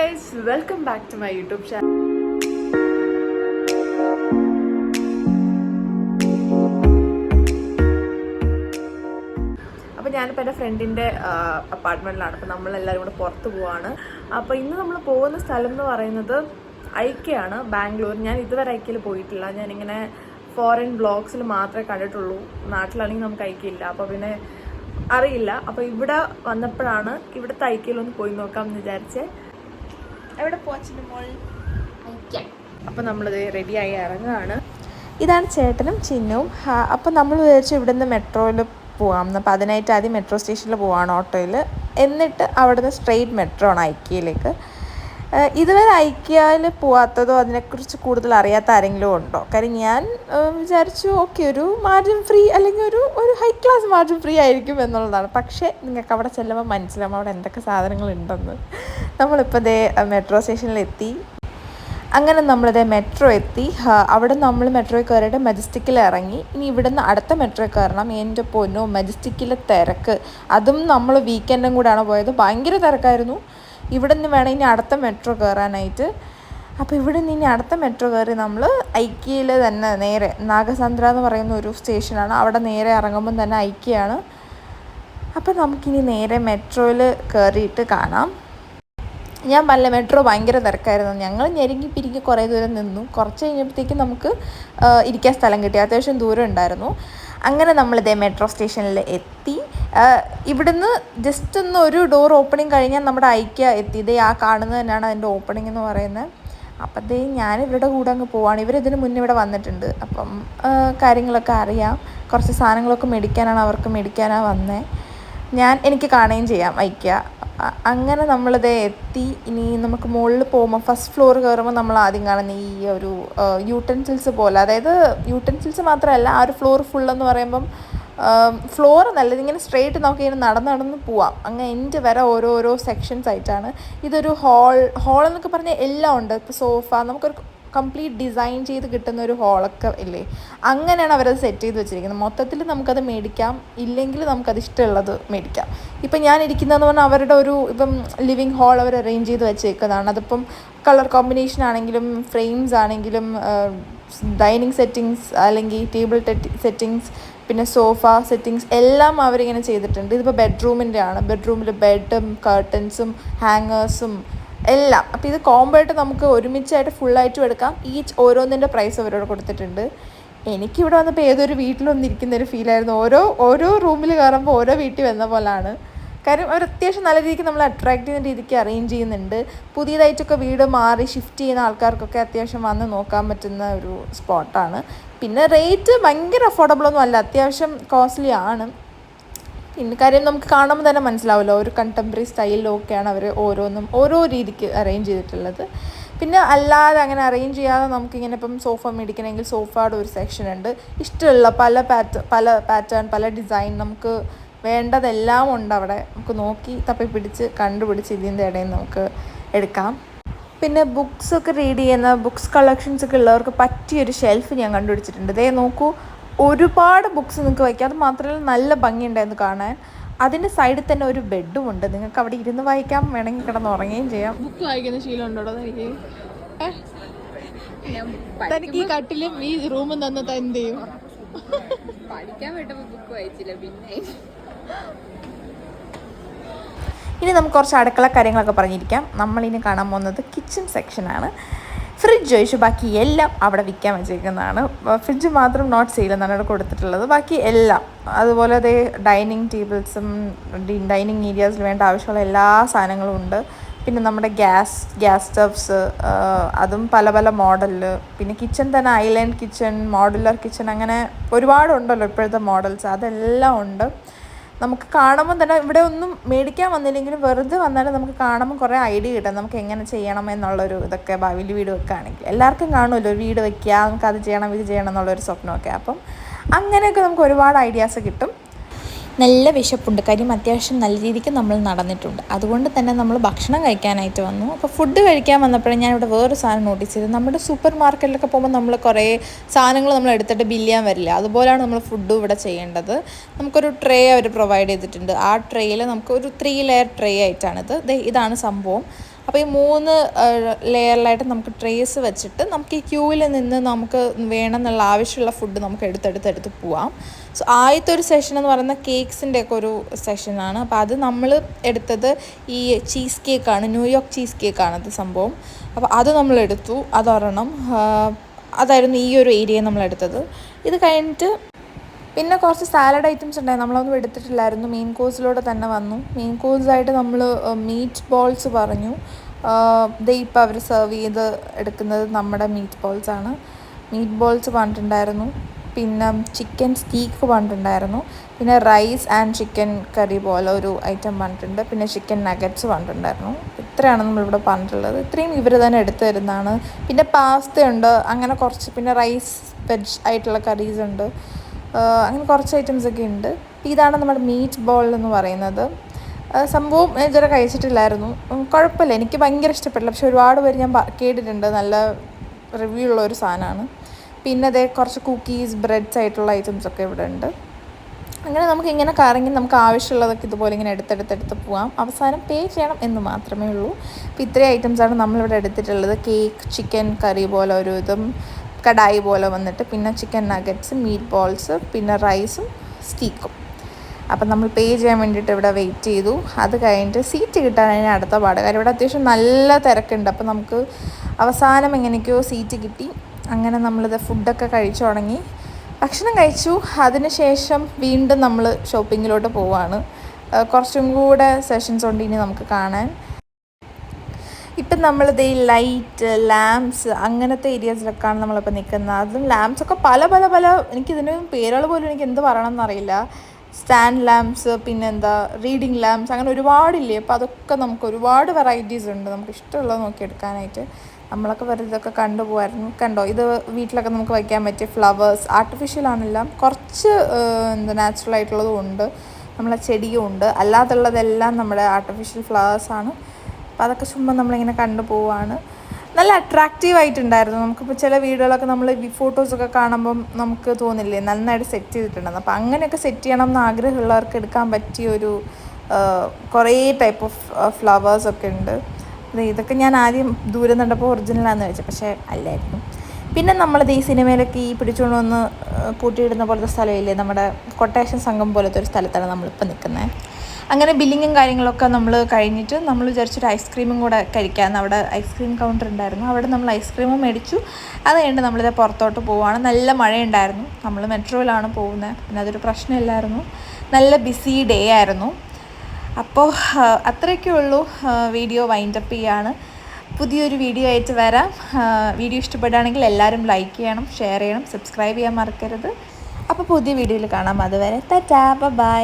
guys, welcome back to my YouTube channel. അപ്പോൾ ഞാനിപ്പോൾ എൻ്റെ ഫ്രണ്ടിൻ്റെ അപ്പാർട്ട്മെൻറ്റിലാണ്. അപ്പോൾ നമ്മളെല്ലാവരും കൂടെ പുറത്ത് പോവാണ്. അപ്പോൾ ഇന്ന് നമ്മൾ പോകുന്ന സ്ഥലം എന്ന് പറയുന്നത് ഐക്യയാണ്, ബാംഗ്ലൂർ. ഞാൻ ഇതുവരെ ഐക്യയിൽ പോയിട്ടില്ല. ഞാനിങ്ങനെ ഫോറിൻ വ്ളോഗ്സിൽ മാത്രമേ കണ്ടിട്ടുള്ളൂ. നാട്ടിലാണെങ്കിൽ നമുക്ക് ഐക്യയില്ല, അപ്പോൾ പിന്നെ അറിയില്ല. അപ്പോൾ ഇവിടെ വന്നപ്പോഴാണ് ഇവിടുത്തെ ഐക്യയിലൊന്ന് പോയി നോക്കാം എന്ന് വിചാരിച്ചേ. എവിടെ പോച്ചിൻ്റെ മോൾ ഐക്യ. അപ്പോൾ നമ്മളിത് റെഡിയായി ഇറങ്ങുകയാണ്. ഇതാണ് ചേട്ടനും ചിന്നുവും. അപ്പോൾ നമ്മൾ വിചാരിച്ചു ഇവിടുന്ന് മെട്രോയിൽ പോവാം. അപ്പോൾ അതിനായിട്ട് ആദ്യം മെട്രോ സ്റ്റേഷനിൽ പോവാണ് ഓട്ടോയിൽ. എന്നിട്ട് അവിടുന്ന് സ്ട്രെയിറ്റ് മെട്രോ ആണ് ഐക്യയിലേക്ക്. ഇതുവരെ ഐക്യയിൽ പോവാത്തതോ അതിനെക്കുറിച്ച് കൂടുതൽ അറിയാത്ത ആരെങ്കിലും ഉണ്ടോ? കാര്യം ഞാൻ വിചാരിച്ചു ഓക്കെ ഒരു മാർജിൻ ഫ്രീ അല്ലെങ്കിൽ ഒരു ഹൈ ക്ലാസ് മാർജിൻ ഫ്രീ ആയിരിക്കും എന്നുള്ളതാണ്. പക്ഷേ നിങ്ങൾക്ക് അവിടെ ചെല്ലുമ്പോൾ മനസ്സിലാവും അവിടെ എന്തൊക്കെ സാധനങ്ങളുണ്ടെന്ന്. നമ്മളിപ്പോൾ ദേ മെട്രോ സ്റ്റേഷനിലെത്തി. അങ്ങനെ നമ്മളിതേ മെട്രോ എത്തി. അവിടെ നമ്മൾ മെട്രോയിൽ കയറിയിട്ട് മെജസ്റ്റിക്കിൽ ഇറങ്ങി. ഇനി ഇവിടുന്ന് അടുത്ത മെട്രോയിൽ കയറണം. എൻ്റെ പൊന്നോ, മെജസ്റ്റിക്കിലെ തിരക്ക്! അതും നമ്മൾ വീക്കെൻഡും കൂടെയാണ് പോയത്. ഭയങ്കര തിരക്കായിരുന്നു. ഇവിടെ നിന്ന് വേണം ഇനി അടുത്ത മെട്രോ കയറാനായിട്ട്. അപ്പോൾ ഇവിടെ നിന്ന് ഇനി അടുത്ത മെട്രോ കയറി നമ്മൾ ഐക്യയിൽ തന്നെ നേരെ നാഗസന്ദ്ര എന്ന് പറയുന്ന ഒരു സ്റ്റേഷനാണ്. അവിടെ നേരെ ഇറങ്ങുമ്പം തന്നെ ഐക്യയാണ്. അപ്പോൾ നമുക്കിനി നേരെ മെട്രോയിൽ കയറിയിട്ട് കാണാം. ഞാൻ പറഞ്ഞ മെട്രോ ഭയങ്കര തിരക്കായിരുന്നു. ഞങ്ങൾ ഞെരുങ്ങി പിരിങ്ങി കുറേ ദൂരം നിന്നു. കുറച്ച് കഴിഞ്ഞപ്പോഴത്തേക്കും നമുക്ക് ഇരിക്കാൻ സ്ഥലം കിട്ടി. അത്യാവശ്യം ദൂരം ഉണ്ടായിരുന്നു. അങ്ങനെ നമ്മളിതേ മെട്രോ സ്റ്റേഷനിൽ എത്തി. ഇവിടുന്ന് ജസ്റ്റ് ഒന്ന് ഒരു ഡോർ ഓപ്പണിങ് കഴിഞ്ഞാൽ നമ്മുടെ ഐക്യ എത്തി. ഇതേ ആ കാണുന്നത് തന്നെയാണ് അതിൻ്റെ ഓപ്പണിംഗ് എന്ന് പറയുന്നത്. അപ്പോഴത്തേ ഞാൻ ഇവരുടെ കൂടെ അങ്ങ് പോവാണ്. ഇവരിതിന് മുന്നേ ഇവിടെ വന്നിട്ടുണ്ട്. അപ്പം കാര്യങ്ങളൊക്കെ അറിയാം. കുറച്ച് സാധനങ്ങളൊക്കെ മേടിക്കാനാണ് വന്നത്. എനിക്ക് കാണുകയും ചെയ്യാം ഐക്യ. അങ്ങനെ നമ്മളിത് എത്തി. ഇനി നമുക്ക് മുകളിൽ പോകുമ്പോൾ ഫസ്റ്റ് ഫ്ലോർ കയറുമ്പോൾ നമ്മൾ ആദ്യം കാണുന്ന ഈ ഒരു യൂട്ടൻസിൽസ് പോലെ, അതായത് യൂട്ടൻസിൽസ് മാത്രമല്ല ആ ഒരു ഫ്ലോർ ഫുള്ളെന്ന് പറയുമ്പം ഫ്ലോർ നല്ലത് ഇങ്ങനെ സ്ട്രെയിറ്റ് നോക്കി ഇങ്ങനെ നടന്ന് പോവാം. അങ്ങനെ എൻ്റെ വരെ ഓരോരോ സെക്ഷൻസ് ആയിട്ടാണ്. ഇതൊരു ഹോൾ എന്നൊക്കെ പറഞ്ഞാൽ എല്ലാം ഉണ്ട്. ഇപ്പോൾ സോഫ, നമുക്കൊരു കംപ്ലീറ്റ് ഡിസൈൻ ചെയ്ത് കിട്ടുന്ന ഒരു ഹോളൊക്കെ ഇല്ലേ, അങ്ങനെയാണ് അവരത് സെറ്റ് ചെയ്ത് വെച്ചിരിക്കുന്നത്. മൊത്തത്തിൽ നമുക്കത് മേടിക്കാം, ഇല്ലെങ്കിൽ നമുക്കത് ഇഷ്ടമുള്ളത് മേടിക്കാം. ഇപ്പം ഞാൻ ഇരിക്കുന്നതെന്ന് പറഞ്ഞാൽ അവരുടെ ഇപ്പം ലിവിങ് ഹാൾ അവർ അറേഞ്ച് ചെയ്ത് വെച്ചേക്കുന്നതാണ്. അതിപ്പം കളർ കോമ്പിനേഷൻ ആണെങ്കിലും ഫ്രെയിംസ് ആണെങ്കിലും ഡൈനിങ് സെറ്റിങ്സ് അല്ലെങ്കിൽ ടേബിൾ സെറ്റിങ്സ് പിന്നെ സോഫ സെറ്റിങ്സ് എല്ലാം അവരിങ്ങനെ ചെയ്തിട്ടുണ്ട്. ഇതിപ്പോൾ ബെഡ്റൂമിൻ്റെ ആണ്. ബെഡ്റൂമിൽ ബെഡും കർട്ടൻസും ഹാങ്ങേഴ്സും എല്ലാം. അപ്പോൾ ഇത് കോംബോ ആയിട്ട് നമുക്ക് ഒരുമിച്ചായിട്ട് ഫുള്ളായിട്ടും എടുക്കാം. ഈച്ച് ഓരോന്നിൻ്റെ പ്രൈസ് അവരോട് കൊടുത്തിട്ടുണ്ട്. എനിക്കിവിടെ വന്നപ്പോൾ ഏതൊരു വീട്ടിലൊന്നിരിക്കുന്നൊരു ഫീലായിരുന്നു. ഓരോ റൂമിൽ കയറുമ്പോൾ ഓരോ വീട്ടിൽ വന്ന പോലാണ്. കാര്യം അവർ അത്യാവശ്യം നല്ല രീതിക്ക് നമ്മൾ അട്രാക്റ്റ് ചെയ്യുന്ന രീതിക്ക് അറേഞ്ച് ചെയ്യുന്നുണ്ട്. പുതിയതായിട്ടൊക്കെ വീട് മാറി ഷിഫ്റ്റ് ചെയ്യുന്ന ആൾക്കാർക്കൊക്കെ അത്യാവശ്യം വന്ന് നോക്കാൻ പറ്റുന്ന ഒരു സ്പോട്ടാണ്. പിന്നെ റേറ്റ് ഭയങ്കര അഫോർഡബിളൊന്നും അല്ല, അത്യാവശ്യം കോസ്റ്റ്ലി ആണ്. പിന്നെ കാര്യം നമുക്ക് കാണുമ്പോൾ തന്നെ മനസ്സിലാവുമല്ലോ, ഒരു കണ്ടംപററി സ്റ്റൈലിലൊക്കെയാണ് അവർ ഓരോന്നും ഓരോ രീതിക്ക് അറേഞ്ച് ചെയ്തിട്ടുള്ളത്. പിന്നെ അല്ലാതെ അങ്ങനെ അറേഞ്ച് ചെയ്യാതെ നമുക്കിങ്ങനെ ഇപ്പം സോഫ മേടിക്കണമെങ്കിൽ സോഫയുടെ ഒരു സെക്ഷൻ ഉണ്ട്. ഇഷ്ടമുള്ള പല പാറ്റേൺ പല ഡിസൈൻ നമുക്ക് വേണ്ടതെല്ലാം ഉണ്ട് അവിടെ. നമുക്ക് നോക്കി തപ്പിപ്പിടിച്ച് കണ്ടുപിടിച്ച് ഇതിൻ്റെ ഇടയിൽ നമുക്ക് എടുക്കാം. പിന്നെ ബുക്സൊക്കെ റീഡ് ചെയ്യുന്ന ബുക്സ് കളക്ഷൻസൊക്കെ ഉള്ളവർക്ക് പറ്റിയൊരു ഷെൽഫ് ഞാൻ കണ്ടുപിടിച്ചിട്ടുണ്ട്. ഇതേ നോക്കൂ, ഒരുപാട് ബുക്സ് നിങ്ങൾക്ക് വയ്ക്കാം. അത് മാത്രമല്ല നല്ല ഭംഗിയുണ്ടായിരുന്നു കാണാൻ. അതിൻ്റെ സൈഡിൽ തന്നെ ഒരു ബെഡും ഉണ്ട്. നിങ്ങൾക്ക് അവിടെ ഇരുന്ന് വായിക്കാം, വേണമെങ്കിൽ കിടന്ന് ഉറങ്ങുകയും ചെയ്യാം. ബുക്ക് വായിക്കുന്ന ശീലം ഉണ്ടോ തനിക്ക്? തനിക്ക് ഈ കട്ടിലും ഈ റൂമും തന്നിട്ട് എന്ത് ചെയ്യും? പഠിക്കാൻ വേണ്ടപ്പോൾ ബുക്ക് വായിച്ചില്ല. പിന്നെ ഇനി നമുക്ക് കുറച്ച് അടുക്കള കാര്യങ്ങളൊക്കെ പറഞ്ഞിരിക്കാം. നമ്മളിനി കാണാൻ പോകുന്നത് കിച്ചൺ സെക്ഷനാണ്. ഫ്രിഡ്ജ് ഒഴിച്ച് ബാക്കി എല്ലാം അവിടെ വിൽക്കാൻ വെച്ചേക്കുന്നതാണ്. ഫ്രിഡ്ജ് മാത്രം നോട്ട് സെയിൽ എന്നാണ് അവിടെ കൊടുത്തിട്ടുള്ളത്. ബാക്കി എല്ലാം അതുപോലെ അതേ ഡൈനിങ് ടേബിൾസും ഡൈനിങ് ഏരിയാസിൽ വേണ്ട ആവശ്യമുള്ള എല്ലാ സാധനങ്ങളും ഉണ്ട്. പിന്നെ നമ്മുടെ ഗ്യാസ് സ്റ്റവ്സ്, അതും പല മോഡലിൽ. പിന്നെ കിച്ചൺ തന്നെ ഐലൻഡ് കിച്ചൺ, മോഡുലർ കിച്ചൺ, അങ്ങനെ ഒരുപാടുണ്ടല്ലോ ഇപ്പോഴത്തെ മോഡൽസ്. അതെല്ലാം ഉണ്ട്. നമുക്ക് കാണുമ്പോൾ തന്നെ ഇവിടെ ഒന്നും മേടിക്കാൻ വന്നില്ലെങ്കിലും വെറുതെ വന്നാലും നമുക്ക് കാണുമ്പോൾ കുറേ ഐഡിയ കിട്ടും നമുക്ക് എങ്ങനെ ചെയ്യണം എന്നുള്ളൊരു ഇതൊക്കെ. ഭാവിയിൽ വീട് വെക്കുകയാണെങ്കിൽ എല്ലാവർക്കും കാണുമല്ലോ, വീട് വയ്ക്കുക, നമുക്ക് അത് ചെയ്യണം ഇത് ചെയ്യണം എന്നുള്ളൊരു സ്വപ്നമൊക്കെ. അപ്പം അങ്ങനെയൊക്കെ നമുക്ക് ഒരുപാട് ഐഡിയാസ് കിട്ടും. നല്ല വിശപ്പുണ്ട്, കാര്യം അത്യാവശ്യം നല്ല രീതിക്ക് നമ്മൾ നടന്നിട്ടുണ്ട്. അതുകൊണ്ട് തന്നെ നമ്മൾ ഭക്ഷണം കഴിക്കാനായിട്ട് വന്നു. അപ്പോൾ ഫുഡ് കഴിക്കാൻ വന്നപ്പോഴും ഞാനിവിടെ വേറൊരു സാധനം നോട്ടീസ് ചെയ്തത്. നമ്മുടെ സൂപ്പർ മാർക്കറ്റിലൊക്കെ പോകുമ്പോൾ നമ്മൾ കുറേ സാധനങ്ങൾ നമ്മൾ എടുത്തിട്ട് ബില്ല് ചെയ്യാൻ വരില്ല. അതുപോലെയാണ് നമ്മൾ ഫുഡ് ഇവിടെ ചെയ്യേണ്ടത്. നമുക്കൊരു ട്രേ അവർ പ്രൊവൈഡ് ചെയ്തിട്ടുണ്ട്. ആ ട്രേയിൽ നമുക്ക് ഒരു 3 ലെയർ ട്രേ ആയിട്ടാണിത്. ഇതാണ് സംഭവം. അപ്പോൾ ഈ 3 ലെയറിലായിട്ട് നമുക്ക് ട്രേസ് വെച്ചിട്ട് നമുക്ക് ഈ ക്യൂവിൽ നിന്ന് നമുക്ക് വേണമെന്നുള്ള ആവശ്യമുള്ള ഫുഡ് നമുക്ക് എടുത്തെടുത്ത് പോവാം. സോ ആദ്യത്തെ ഒരു സെഷൻ എന്ന് പറയുന്നത് കേക്ക്സിൻ്റെയൊക്കെ ഒരു സെഷനാണ്. അപ്പോൾ അത് നമ്മൾ എടുത്തത് ഈ ചീസ് കേക്കാണ്, ന്യൂയോർക്ക് ചീസ് കേക്കാണ് അത് സംഭവം. അപ്പോൾ അത് നമ്മളെടുത്തു, അതൊരെണ്ണം. അതായിരുന്നു ഈ ഒരു ഏരിയ നമ്മളെടുത്തത്. ഇത് കഴിഞ്ഞിട്ട് പിന്നെ കുറച്ച് സാലഡ് ഐറ്റംസ് ഉണ്ടായിരുന്നു, നമ്മളൊന്നും എടുത്തിട്ടില്ലായിരുന്നു. മെയിൻ കോഴ്സിലൂടെ തന്നെ വന്നു. മെയിൻ കോഴ്സായിട്ട് നമ്മൾ മീറ്റ് ബോൾസ് പറഞ്ഞു. ഇപ്പോൾ അവർ സെർവ് ചെയ്ത് എടുക്കുന്നത് നമ്മുടെ മീറ്റ് ബോൾസാണ്. മീറ്റ് ബോൾസ് പറഞ്ഞിട്ടുണ്ടായിരുന്നു. പിന്നെ ചിക്കൻ സ്റ്റീക്ക് പറഞ്ഞിട്ടുണ്ടായിരുന്നു. പിന്നെ റൈസ് ആൻഡ് ചിക്കൻ കറി പോലെ ഒരു ഐറ്റം പറഞ്ഞിട്ടുണ്ട്. പിന്നെ ചിക്കൻ നഗറ്റ്സ് പറഞ്ഞിട്ടുണ്ടായിരുന്നു. ഇത്രയാണ് നമ്മളിവിടെ പറഞ്ഞിട്ടുള്ളത്. ഇത്രയും ഇവർ തന്നെ എടുത്തു തരുന്നതാണ്. പിന്നെ പാസ്ത ഉണ്ട്, അങ്ങനെ കുറച്ച്. പിന്നെ റൈസ് വെജ് ആയിട്ടുള്ള കറീസ് ഉണ്ട്, അങ്ങനെ കുറച്ച് ഐറ്റംസൊക്കെ ഉണ്ട്. ഇതാണ് നമ്മുടെ മീറ്റ് ബോൾ എന്ന് പറയുന്നത്. സംഭവം ഞാൻ ഇതുവരെ കഴിച്ചിട്ടില്ലായിരുന്നു, കുഴപ്പമില്ല, എനിക്ക് ഭയങ്കര ഇഷ്ടപ്പെട്ടില്ല. പക്ഷെ ഒരുപാട് പേര് ഞാൻ കേട്ടിട്ടുണ്ട് നല്ല റിവ്യൂ ഉള്ള ഒരു സാധനമാണ്. പിന്നെ അതേ കുറച്ച് കുക്കീസ്, ബ്രെഡ്സ് ആയിട്ടുള്ള ഐറ്റംസൊക്കെ ഇവിടെ ഉണ്ട്. അങ്ങനെ നമുക്ക് ഇങ്ങനെ കറങ്ങി നമുക്ക് ആവശ്യമുള്ളതൊക്കെ ഇതുപോലെ ഇങ്ങനെ എടുത്തെടുത്ത് പോവാം. അവസാനം പേ ചെയ്യണം എന്ന് മാത്രമേ ഉള്ളൂ. അപ്പോൾ ഇത്രയും ഐറ്റംസാണ് നമ്മളിവിടെ എടുത്തിട്ടുള്ളത്. കേക്ക്, ചിക്കൻ കറി പോലെ ഒരു ഇതും, കടായി പോലെ വന്നിട്ട്, പിന്നെ ചിക്കൻ നഗറ്റ്സ്, മീറ്റ് ബോൾസ്, പിന്നെ റൈസും സ്റ്റീക്കും. അപ്പം നമ്മൾ പേ ചെയ്യാൻ വേണ്ടിയിട്ട് ഇവിടെ വെയിറ്റ് ചെയ്തു. അത് കഴിഞ്ഞിട്ട് സീറ്റ് കിട്ടാനാണ് അടുത്ത പാട്. കാര്യം ഇവിടെ അത്യാവശ്യം നല്ല തിരക്കുണ്ട്. അപ്പം നമുക്ക് അവസാനം എങ്ങനെയൊക്കെയോ സീറ്റ് കിട്ടി. അങ്ങനെ നമ്മളിത് ഫുഡൊക്കെ കഴിച്ചു തുടങ്ങി, ഭക്ഷണം കഴിച്ചു. അതിന് ശേഷം വീണ്ടും നമ്മൾ ഷോപ്പിങ്ങിലോട്ട് പോവുകയാണ്. കുറച്ചും കൂടെ സെഷൻസ് ഉണ്ട് ഇനി നമുക്ക് കാണാൻ. ഇപ്പം നമ്മളിത് ഈ ലൈറ്റ്, ലാംപ്സ് അങ്ങനത്തെ ഏരിയാസിലൊക്കെയാണ് നമ്മളിപ്പോൾ നിൽക്കുന്നത്. അതും ലാംപ്സൊക്കെ പല എനിക്കിതിന് പേരുകൾ പോലും എനിക്ക് എന്ത് പറയണമെന്നറിയില്ല. സ്റ്റാൻഡ് ലാംപ്സ്, പിന്നെന്താ റീഡിങ് ലാംപ്സ്, അങ്ങനെ ഒരുപാടില്ലേ. അപ്പോൾ അതൊക്കെ നമുക്ക് ഒരുപാട് വെറൈറ്റീസ് ഉണ്ട്, നമുക്ക് ഇഷ്ടമുള്ളത് നോക്കിയെടുക്കാനായിട്ട്. നമ്മളൊക്കെ വെറുതെ ഇതൊക്കെ കണ്ടുപോകായിരുന്നു. കണ്ടോ, ഇത് വീട്ടിലൊക്കെ നമുക്ക് വയ്ക്കാൻ പറ്റിയ ഫ്ലവേഴ്സ്, ആർട്ടിഫിഷ്യൽ ആണെല്ലാം, കുറച്ച് നാച്ചുറൽ ആയിട്ടുള്ളതും ഉണ്ട്, നമ്മളെ ചെടിയും ഉണ്ട്. അല്ലാതുള്ളതെല്ലാം നമ്മുടെ ആർട്ടിഫിഷ്യൽ ഫ്ലവേഴ്സാണ്. അപ്പോൾ അതൊക്കെ ചുമ്മാ നമ്മളിങ്ങനെ കണ്ടുപോവാണ്. നല്ല അട്രാക്റ്റീവ് ആയിട്ടുണ്ടായിരുന്നു. നമുക്കിപ്പോൾ ചില വീഡിയോകളൊക്കെ നമ്മൾ ഫോട്ടോസൊക്കെ കാണുമ്പം നമുക്ക് തോന്നില്ലേ നന്നായിട്ട് സെറ്റ് ചെയ്തിട്ടുണ്ടെന്ന്. അപ്പോൾ അങ്ങനെയൊക്കെ സെറ്റ് ചെയ്യണം എന്ന് ആഗ്രഹമുള്ളവർക്ക് എടുക്കാൻ പറ്റിയൊരു കുറേ ടൈപ്പ് ഓഫ് ഫ്ലവേഴ്സൊക്കെ ഉണ്ട്. ഇതൊക്കെ ഞാൻ ആദ്യം ദൂരം കണ്ടപ്പോൾ ഒറിജിനലാണെന്ന് വെച്ചത്, പക്ഷേ അല്ലായിരുന്നു. പിന്നെ നമ്മളത് ഈ സിനിമയിലൊക്കെ ഈ പിടിച്ചുകൊണ്ട് വന്ന് പൂട്ടിയിടുന്ന പോലത്തെ സ്ഥലമില്ലേ, നമ്മുടെ കൊട്ടേഷൻ സംഘം പോലത്തെ ഒരു സ്ഥലത്താണ് നമ്മളിപ്പോൾ നിൽക്കുന്നത്. അങ്ങനെ ബില്ലിങ്ങും കാര്യങ്ങളൊക്കെ നമ്മൾ കഴിഞ്ഞിട്ട് നമ്മൾ വിചാരിച്ചൊരു ഐസ്ക്രീമും കൂടെ കഴിക്കാമെന്ന്. അവിടെ ഐസ്ക്രീം കൗണ്ടർ ഉണ്ടായിരുന്നു, അവിടെ നമ്മൾ ഐസ്ക്രീമും മേടിച്ചു. അത് കഴിഞ്ഞിട്ട് നമ്മളിത് പുറത്തോട്ട് പോവുകയാണ്. നല്ല മഴയുണ്ടായിരുന്നു, നമ്മൾ മെട്രോയിലാണ് പോകുന്നത്, പിന്നെ അതൊരു പ്രശ്നമില്ലായിരുന്നു. നല്ല ബിസി ഡേ ആയിരുന്നു. അപ്പോൾ അത്രയൊക്കെ ഉള്ളൂ. വീഡിയോ വൈൻഡപ്പ് ചെയ്യാണ്. പുതിയൊരു വീഡിയോ ആയിട്ട് വരാം. വീഡിയോ ഇഷ്ടപ്പെടുകയാണെങ്കിൽ എല്ലാവരും ലൈക്ക് ചെയ്യണം, ഷെയർ ചെയ്യണം, സബ്സ്ക്രൈബ് ചെയ്യാൻ മറക്കരുത്. അപ്പോൾ പുതിയ വീഡിയോയിൽ കാണാം. അതുവരെ ടാറ്റാ, ബൈ.